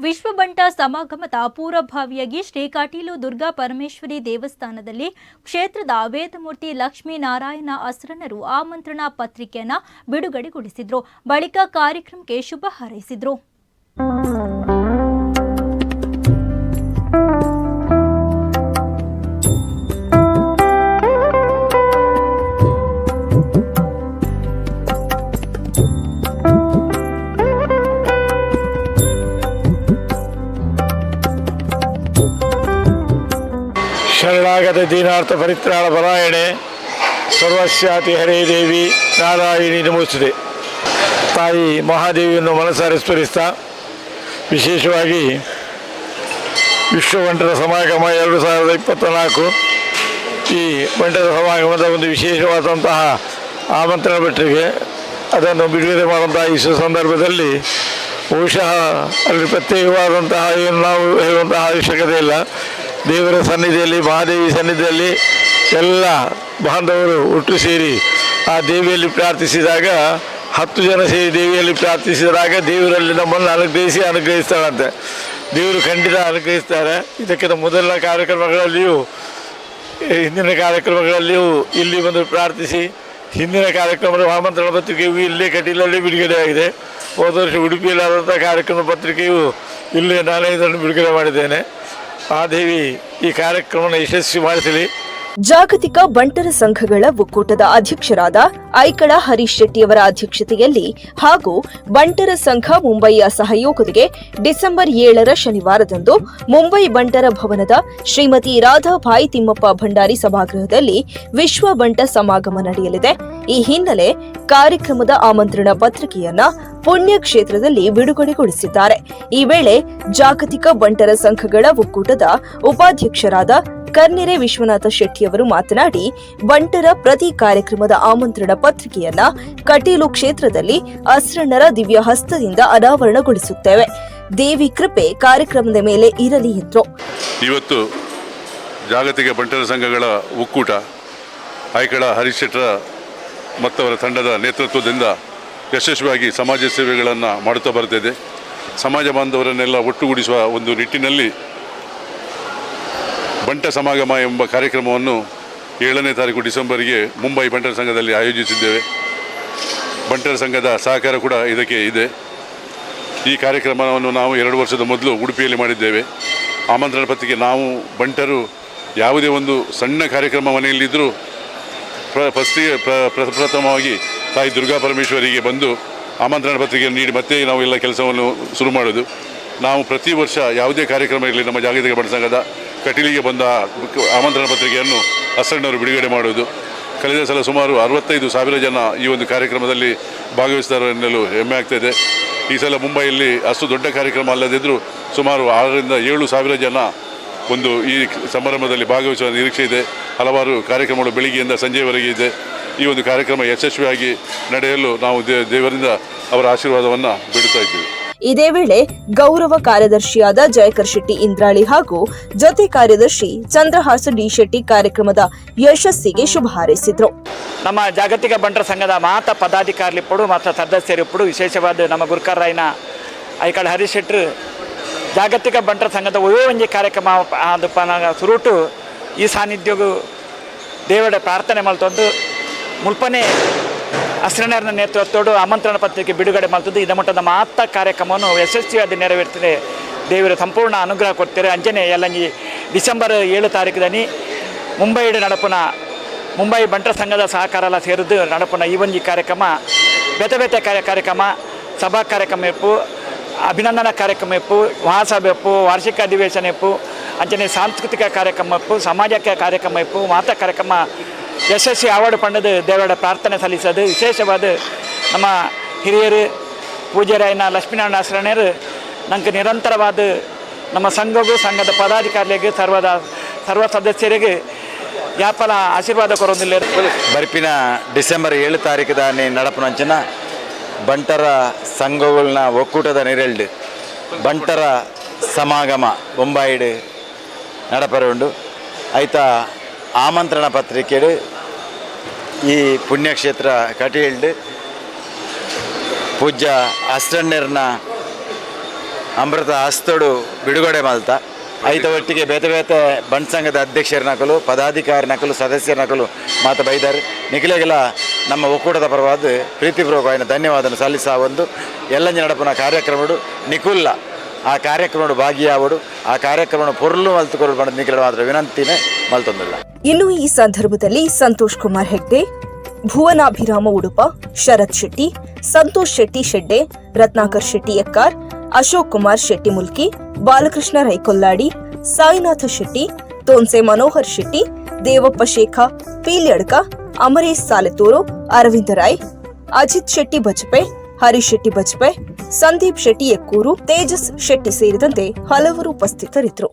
ವಿಶ್ವ ಬಂಟ ಸಮಾಗಮದ ಪೂರ್ವಭಾವಿಯಾಗಿ ಶ್ರೀ ಕಟೀಲು ದುರ್ಗಾ ಪರಮೇಶ್ವರಿ ದೇವಸ್ಥಾನದಲ್ಲಿ ಕ್ಷೇತ್ರದ ವೇದಮೂರ್ತಿ ಲಕ್ಷ್ಮೀನಾರಾಯಣ ಅಸ್ರನರು ಆಮಂತ್ರಣ ಪತ್ರಿಕೆಯನ್ನು ಬಿಡುಗಡೆಗೊಳಿಸಿದರು. ಬಳಿಕ ಕಾರ್ಯಕ್ರಮಕ್ಕೆ ಶುಭ ಹಾರೈಸಿದರು. ಶರಣಾಗತ ದೀನಾರ್ಥ ಪರಿತ್ರಾಣ ಪರಾಯಣೆ ಸರ್ವಸ್ಯಾತಿ ಹರೇ ದೇವಿ ನಾರಾಯಣಿ ನಮೋಸ್ತುತೆ. ತಾಯಿ ಮಹಾದೇವಿಯನ್ನು ಮನಸಾರೆ ಸ್ಮರಿಸ್ತಾ ವಿಶೇಷವಾಗಿ ವಿಶ್ವ ಬಂಟರ ಸಮಾಗಮ 2024 ಈ ಬಂಟರ ಸಮಾಗಮದ ಒಂದು ವಿಶೇಷವಾದಂತಹ ಆಮಂತ್ರಣ ಪತ್ರಿಕೆ ಅದನ್ನು ಬಿಡುಗಡೆ ಮಾಡುವಂತಹ ಈ ಸಂದರ್ಭದಲ್ಲಿ ಬಹುಶಃ ಅಲ್ಲಿ ಪ್ರತ್ಯೇಕವಾದಂತಹ ಏನು ನಾವು ಹೇಳುವಂತಹ ಅವಶ್ಯಕತೆ ಇಲ್ಲ. ದೇವರ ಸನ್ನಿಧಿಯಲ್ಲಿ ಮಹಾದೇವಿ ಸನ್ನಿಧಿಯಲ್ಲಿ ಎಲ್ಲ ಬಾಂಧವರು ಒಟ್ಟು ಸೇರಿ ಆ ದೇವಿಯಲ್ಲಿ ಪ್ರಾರ್ಥಿಸಿದಾಗ 10 ಜನ ಸೇರಿ ದೇವಿಯಲ್ಲಿ ಪ್ರಾರ್ಥಿಸಿದಾಗ ದೇವರಲ್ಲಿ ನಮ್ಮನ್ನು ಅನುಗ್ರಹಿಸ್ತಾರಂತೆ. ದೇವರು ಖಂಡಿತ ಅನುಗ್ರಹಿಸ್ತಾರೆ. ಇದಕ್ಕಿಂತ ಮೊದಲ ಕಾರ್ಯಕ್ರಮಗಳಲ್ಲಿಯೂ ಹಿಂದಿನ ಕಾರ್ಯಕ್ರಮಗಳಲ್ಲಿಯೂ ಇಲ್ಲಿ ಬಂದು ಪ್ರಾರ್ಥಿಸಿ ಹಿಂದಿನ ಕಾರ್ಯಕ್ರಮದ ಆಮಂತ್ರಣ ಪತ್ರಿಕೆಯು ಇಲ್ಲೇ ಕಟೀಲಲ್ಲಿ ಬಿಡುಗಡೆಯಾಗಿದೆ. ಹೋದ ವರ್ಷ ಉಡುಪಿಯಲ್ಲಾದಂಥ ಕಾರ್ಯಕ್ರಮ ಪತ್ರಿಕೆಯು ಇಲ್ಲೇ ನಾನೇ ಇದನ್ನು ಬಿಡುಗಡೆ ಮಾಡಿದ್ದೇನೆ. ಆ ದೇವಿ ಈ ಕಾರ್ಯಕ್ರಮವನ್ನು ಯಶಸ್ವಿ ಮಾಡಿಸಲಿ. ಜಾಗತಿಕ ಬಂಟರ ಸಂಘಗಳ ಒಕ್ಕೂಟದ ಅಧ್ಯಕ್ಷರಾದ ಐಕಳ ಹರೀಶ್ ಶೆಟ್ಟಿಯವರ ಅಧ್ಯಕ್ಷತೆಯಲ್ಲಿ ಹಾಗೂ ಬಂಟರ ಸಂಘ ಮುಂಬಯಿಯ ಸಹಯೋಗದೊಂದಿಗೆ ಡಿಸೆಂಬರ್ 7 ಶನಿವಾರದಂದು ಮುಂಬೈ ಬಂಟರ ಭವನದ ಶ್ರೀಮತಿ ರಾಧಾಬಾಯಿ ತಿಮ್ಮಪ್ಪ ಭಂಡಾರಿ ಸಭಾಗೃಹದಲ್ಲಿ ವಿಶ್ವ ಬಂಟ ಸಮಾಗಮ ನಡೆಯಲಿದೆ. ಈ ಹಿನ್ನೆಲೆ ಕಾರ್ಯಕ್ರಮದ ಆಮಂತ್ರಣ ಪತ್ರಿಕೆಯನ್ನ ಪುಣ್ಯಕ್ಷೇತ್ರದಲ್ಲಿ ಬಿಡುಗಡೆಗೊಳಿಸಿದ್ದಾರೆ. ಈ ವೇಳೆ ಜಾಗತಿಕ ಬಂಟರ ಸಂಘಗಳ ಒಕ್ಕೂಟದ ಉಪಾಧ್ಯಕ್ಷರಾದ ಕರ್ನೆರೆ ವಿಶ್ವನಾಥ ಶೆಟ್ಟಿಯವರು ಮಾತನಾಡಿ, ಬಂಟರ ಪ್ರತಿ ಕಾರ್ಯಕ್ರಮದ ಆಮಂತ್ರಣ ಪತ್ರಿಕೆಯನ್ನ ಕಟೀಲು ಕ್ಷೇತ್ರದಲ್ಲಿ ಅಸ್ರಣ್ಣರ ದಿವ್ಯ ಹಸ್ತದಿಂದ ಅನಾವರಣಗೊಳಿಸುತ್ತೇವೆ. ದೇವಿ ಕೃಪೆ ಕಾರ್ಯಕ್ರಮದ ಮೇಲೆ ಇರಲಿ ಎಂದರು. ಇವತ್ತು ಜಾಗತಿಕ ಬಂಟರ ಸಂಘಗಳ ಒಕ್ಕೂಟ ಐಕಳ ಹರೀಶ್ ಶೆಟ್ಟರ ಮತ್ತವರ ತಂಡದ ನೇತೃತ್ವದಿಂದ ಯಶಸ್ವಿಯಾಗಿ ಸಮಾಜ ಸೇವೆಗಳನ್ನು ಮಾಡುತ್ತಾ ಬರುತ್ತಿದೆ. ಸಮಾಜ ಬಾಂಧವರನ್ನೆಲ್ಲ ಒಟ್ಟುಗೂಡಿಸುವ ಒಂದು ನಿಟ್ಟಿನಲ್ಲಿ ಬಂಟ ಸಮಾಗಮ ಎಂಬ ಕಾರ್ಯಕ್ರಮವನ್ನು 7ನೇ ತಾರೀಕು ಡಿಸೆಂಬರ್ಗೆ ಮುಂಬೈ ಬಂಟರ ಸಂಘದಲ್ಲಿ ಆಯೋಜಿಸಿದ್ದೇವೆ. ಬಂಟರ ಸಂಘದ ಸಹಕಾರ ಕೂಡ ಇದಕ್ಕೆ ಇದೆ. ಈ ಕಾರ್ಯಕ್ರಮವನ್ನು ನಾವು 2 ವರ್ಷದ ಮೊದಲು ಉಡುಪಿಯಲ್ಲಿ ಮಾಡಿದ್ದೇವೆ. ಆಮಂತ್ರಣ ಪತ್ರಿಕೆ ನಾವು ಬಂಟರು ಯಾವುದೇ ಒಂದು ಸಣ್ಣ ಕಾರ್ಯಕ್ರಮ ಮನೆಯಲ್ಲಿದ್ದರೂ ಪ್ರಪ್ರಥಮವಾಗಿ ತಾಯಿ ದುರ್ಗಾ ಪರಮೇಶ್ವರಿಗೆ ಬಂದು ಆಮಂತ್ರಣ ಪತ್ರಿಕೆಯನ್ನು ನೀಡಿ ಮತ್ತೆ ನಾವು ಎಲ್ಲ ಕೆಲಸವನ್ನು ಶುರು ಮಾಡೋದು. ನಾವು ಪ್ರತಿ ವರ್ಷ ಯಾವುದೇ ಕಾರ್ಯಕ್ರಮ ಇರಲಿ ನಮ್ಮ ಜಾಗತಿಕ ಬಂಟ ಸಂಘದ ಕಟೀಲಿಗೆ ಬಂದ ಆಮಂತ್ರಣ ಪತ್ರಿಕೆಯನ್ನು ಅಸ್ರಣ್ಣವರು ಬಿಡುಗಡೆ ಮಾಡುವುದು. ಕಳೆದ ಸಲ ಸುಮಾರು 65,000 ಜನ ಈ ಒಂದು ಕಾರ್ಯಕ್ರಮದಲ್ಲಿ ಭಾಗವಹಿಸ್ತಾರೆ ಎನ್ನಲು ಹೆಮ್ಮೆ ಆಗ್ತಾಯಿದೆ. ಈ ಸಲ ಮುಂಬೈಯಲ್ಲಿ ಅಷ್ಟು ದೊಡ್ಡ ಕಾರ್ಯಕ್ರಮ ಅಲ್ಲದಿದ್ದರೂ ಸುಮಾರು 6,000 to 7,000 ಜನ ಒಂದು ಈ ಸಮಾರಂಭದಲ್ಲಿ ಭಾಗವಹಿಸುವ ನಿರೀಕ್ಷೆ ಇದೆ. ಹಲವಾರು ಕಾರ್ಯಕ್ರಮಗಳು ಬೆಳಿಗ್ಗೆಯಿಂದ ಸಂಜೆಯವರೆಗೆ ಇದೆ. ಈ ಒಂದು ಕಾರ್ಯಕ್ರಮ ಯಶಸ್ವಿಯಾಗಿ ನಡೆಯಲು ನಾವು ದೇವರಿಂದ ಅವರ ಆಶೀರ್ವಾದವನ್ನು ಬೇಡುತ್ತಾ ಇದ್ದೇವೆ. ಇದೇ ವೇಳೆ ಗೌರವ ಕಾರ್ಯದರ್ಶಿಯಾದ ಜಯಕರ್ ಶೆಟ್ಟಿ ಇಂದ್ರಾಳಿ ಹಾಗೂ ಜೊತೆ ಕಾರ್ಯದರ್ಶಿ ಚಂದ್ರಹಾಸ ಡಿ ಶೆಟ್ಟಿ ಕಾರ್ಯಕ್ರಮದ ಯಶಸ್ಸಿಗೆ ಶುಭ ಹಾರೈಸಿದರು. ನಮ್ಮ ಜಾಗತಿಕ ಬಂಟರ ಸಂಘದ ಮಾತ ಪದಾಧಿಕಾರಿಗಳು ಮತ್ತು ಸದಸ್ಯರಿಪ್ಪಡು ವಿಶೇಷವಾದ ನಮ್ಮ ಗುರುಕರಾಯನ ಐಕಳ ಹರೀಶ್ ಶೆಟ್ಟರು ಜಾಗತಿಕ ಬಂಟರ ಸಂಘದ ಒಂಜಿ ಕಾರ್ಯಕ್ರಮ ಅದು ಸುರುಟು ಈ ಸಾನ್ನಿಧ್ಯಗೂ ದೇವರ ಪ್ರಾರ್ಥನೆ ಮಲ್ತೊಂದು ಮುಲ್ಪನೆ ಅಸ್ರಣ್ಣರ ನೇತೃತ್ವದೋಡು ಆಮಂತ್ರಣ ಪತ್ರಿಕೆ ಬಿಡುಗಡೆ ಮಾಡ್ತದ್ದು ಇದ ಮಟ್ಟದ ಮಾತ ಕಾರ್ಯಕ್ರಮವನ್ನು ಯಶಸ್ವಿಯಾಗಿ ನೆರವೇರ್ತದೆ. ದೇವರ ಸಂಪೂರ್ಣ ಅನುಗ್ರಹ ಕೊಡ್ತಾರೆ. ಅಂಜನೆ ಎಲ್ಲಂಜಿ ಡಿಸೆಂಬರ್ 7 ತಾರೀಕುದನಿ ಮುಂಬೈಡ್ ನಡಪುನ ಮುಂಬೈ ಬಂಟರ ಸಂಘದ ಸಹಕಾರ ಸೇರಿದ್ದು ನಡಪುನ ಈ ಒಂಜಿ ಕಾರ್ಯಕ್ರಮ ಬೇತೆ ಬೇತೆ ಕಾರ್ಯಕ್ರಮ ಸಭಾ ಕಾರ್ಯಕ್ರಮ ಇಪ್ಪು, ಅಭಿನಂದನಾ ಕಾರ್ಯಕ್ರಮ ಇಪ್ಪು, ಮಹಾಸಭೆ ಇಪ್ಪು, ವಾರ್ಷಿಕ ಅಧಿವೇಶನ ಇಪ್ಪು, ಅಂಚನೆ ಸಾಂಸ್ಕೃತಿಕ ಕಾರ್ಯಕ್ರಮ ಇಪ್ಪು, ಸಮಾಜಕ್ಕೆ ಕಾರ್ಯಕ್ರಮ ಇಪ್ಪು, ಮಾತ ಕಾರ್ಯಕ್ರಮ ಯಶಸ್ವಿ ಅವಾರ್ಡ್ ಪಂಡದು ದೇವರ ಪ್ರಾರ್ಥನೆ ಸಲ್ಲಿಸೋದು. ವಿಶೇಷವಾದ ನಮ್ಮ ಹಿರಿಯರು ಪೂಜ್ಯರಾಯನ ಲಕ್ಷ್ಮೀನಾರಾಯಣ ಅಸ್ರಣ್ಣರು ನಂಗೆ ನಿರಂತರವಾದ ನಮ್ಮ ಸಂಘಗೂ ಸಂಘದ ಪದಾಧಿಕಾರಿಗಳಿಗೆ ಸರ್ವ ಸದಸ್ಯರಿಗೆ ಯಾಪಲ ಆಶೀರ್ವಾದ ಕೊರೋದಿಲ್ಲ. ಬರ್ಪಿನ ಡಿಸೆಂಬರ್ 7 ತಾರೀಕುದಾನೆ ನಡಪುನಂಚಿನ ಬಂಟರ ಸಂಘಗಳನ್ನ ಒಕ್ಕೂಟದ ನೆರಳು ಬಂಟರ ಸಮಾಗಮ ಮುಂಬೈಡ್ ನಡಪರುಂಡು ಐತ ಆಮಂತ್ರಣ ಪತ್ರಿಕೆ ಈ ಪುಣ್ಯಕ್ಷೇತ್ರ ಕಟೀಲ್ಡ್ ಪೂಜ್ಯ ಅಸ್ರಣ್ಣರ್ನ ಅಮೃತ ಹಸ್ತಡು ಬಿಡುಗಡೆ ಮಲ್ತ ಐತ ಒಟ್ಟಿಗೆ ಬೇತೆ ಬೇತೆ ಬಂಟ್ ಸಂಘದ ಅಧ್ಯಕ್ಷರ ನಕಲು ಪದಾಧಿಕಾರಿ ನಕಲು ಸದಸ್ಯರ ನಕಲು ಮಾತ ಬೈದಾರೆ ನಿಖಿಲೆಗೆಲ್ಲ ನಮ್ಮ ಒಕ್ಕೂಟದ ಪರವಾದ ಪ್ರೀತಿಪೂರ್ವಕವಾದ ಧನ್ಯವಾದ ಸಲ್ಲಿಸ ಒಂದು ಎಲ್ಲಂಜಿ ನಡಪನ ಕಾರ್ಯಕ್ರಮಡು ನಿಕುಲ್ಲ ಆ ಕಾರ್ಯಕ್ರಮ ಭಾಗಿಯಾವಡು ಆ ಕಾರ್ಯಕ್ರಮ ಪೊರ್ಲು ಮಲ್ತುಕೊಂಡು ಬಂದ ನಿಖಿಲ ಮಾತ್ರ ವಿನಂತಿನೇ ಮಲ್ತೊಂದಿಲ್ಲ. ಇನ್ನು ಈ ಸಂದರ್ಭದಲ್ಲಿ ಸಂತೋಷ್ ಕುಮಾರ್ ಹೆಗ್ಡೆ, ಭುವನಾಭಿರಾಮ ಉಡುಪ, ಶರತ್ ಶೆಟ್ಟಿ, ಸಂತೋಷ್ ಶೆಟ್ಟಿ ಶೆಡ್ಡೆ, ರತ್ನಾಕರ್ ಶೆಟ್ಟಿ ಎಕ್ಕಾರ್, ಅಶೋಕ್ ಕುಮಾರ್ ಶೆಟ್ಟಿ ಮುಲ್ಕಿ, ಬಾಲಕೃಷ್ಣ ರೈಕೊಲ್ಲಾಡಿ, ಸಾಯಿನಾಥ ಶೆಟ್ಟಿ, ತೋನ್ಸೆ ಮನೋಹರ್ ಶೆಟ್ಟಿ, ದೇವಪ್ಪ ಶೇಖ, ಪೀಲ್ಯಡ್ಕ, ಅಮರೇಶ್ ಸಾಲೆತೂರು, ಅರವಿಂದ ರಾಯ್, ಅಜಿತ್ ಶೆಟ್ಟಿ ಬಜ್ಪೆ, ಹರೀಶ್ ಶೆಟ್ಟಿ ಬಜ್ಪೆ, ಸಂದೀಪ್ ಶೆಟ್ಟಿ ಎಕ್ಕೂರು, ತೇಜಸ್ ಶೆಟ್ಟಿ ಸೇರಿದಂತೆ ಹಲವರು ಉಪಸ್ಥಿತರಿದ್ದರು.